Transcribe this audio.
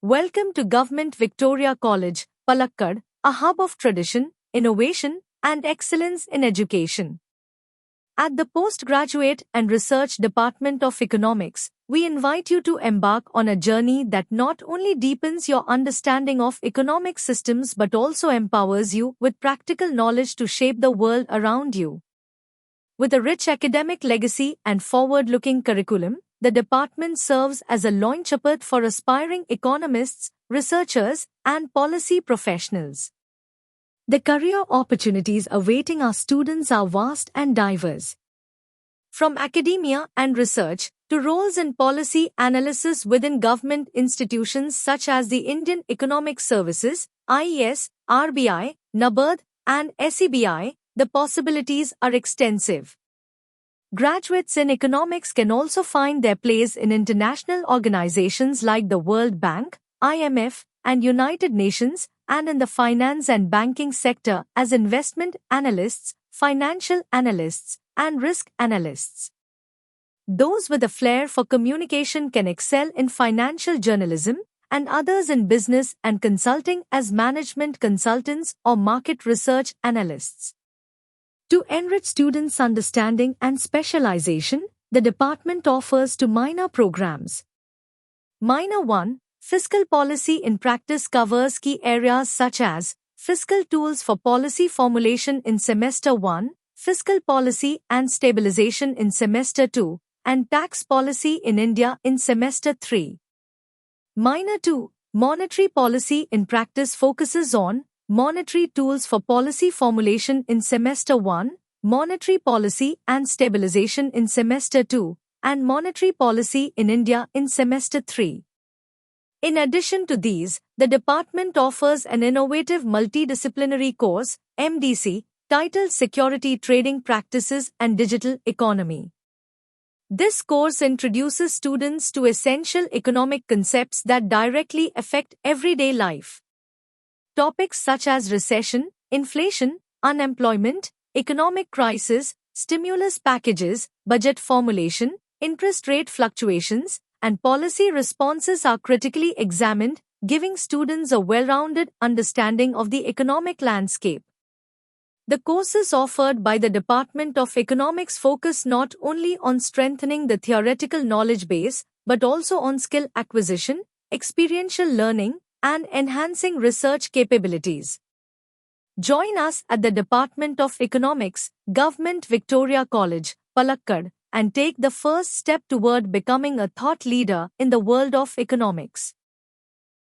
Welcome to Government Victoria College, Palakkad, a hub of tradition, innovation, and excellence in education. At the Postgraduate and Research Department of Economics, we invite you to embark on a journey that not only deepens your understanding of economic systems but also empowers you with practical knowledge to shape the world around you. With a rich academic legacy and forward-looking curriculum, the department serves as a launchpad for aspiring economists, researchers, and policy professionals. The career opportunities awaiting our students are vast and diverse. From academia and research to roles in policy analysis within government institutions such as the Indian Economic Services, IES, RBI, NABARD, and SEBI, the possibilities are extensive. Graduates in economics can also find their place in international organizations like the World Bank, IMF, and United Nations, and in the finance and banking sector as investment analysts, financial analysts, and risk analysts. Those with a flair for communication can excel in financial journalism, and others in business and consulting as management consultants or market research analysts. To enrich students' understanding and specialization, the department offers two minor programs. Minor 1, Fiscal Policy in Practice covers key areas such as Fiscal Tools for Policy Formulation in Semester 1, Fiscal Policy and Stabilization in Semester 2, and Tax Policy in India in Semester 3. Minor 2, Monetary Policy in Practice focuses on Monetary Tools for Policy Formulation in Semester 1, Monetary Policy and Stabilization in Semester 2, and Monetary Policy in India in Semester 3. In addition to these, the department offers an innovative multidisciplinary course, MDC, titled Security Trading Practices and Digital Economy. This course introduces students to essential economic concepts that directly affect everyday life. Topics such as recession, inflation, unemployment, economic crisis, stimulus packages, budget formulation, interest rate fluctuations, and policy responses are critically examined, giving students a well-rounded understanding of the economic landscape. The courses offered by the Department of Economics focus not only on strengthening the theoretical knowledge base, but also on skill acquisition, experiential learning, and enhancing research capabilities. Join us at the Department of Economics, Government Victoria College, Palakkad, and take the first step toward becoming a thought leader in the world of economics.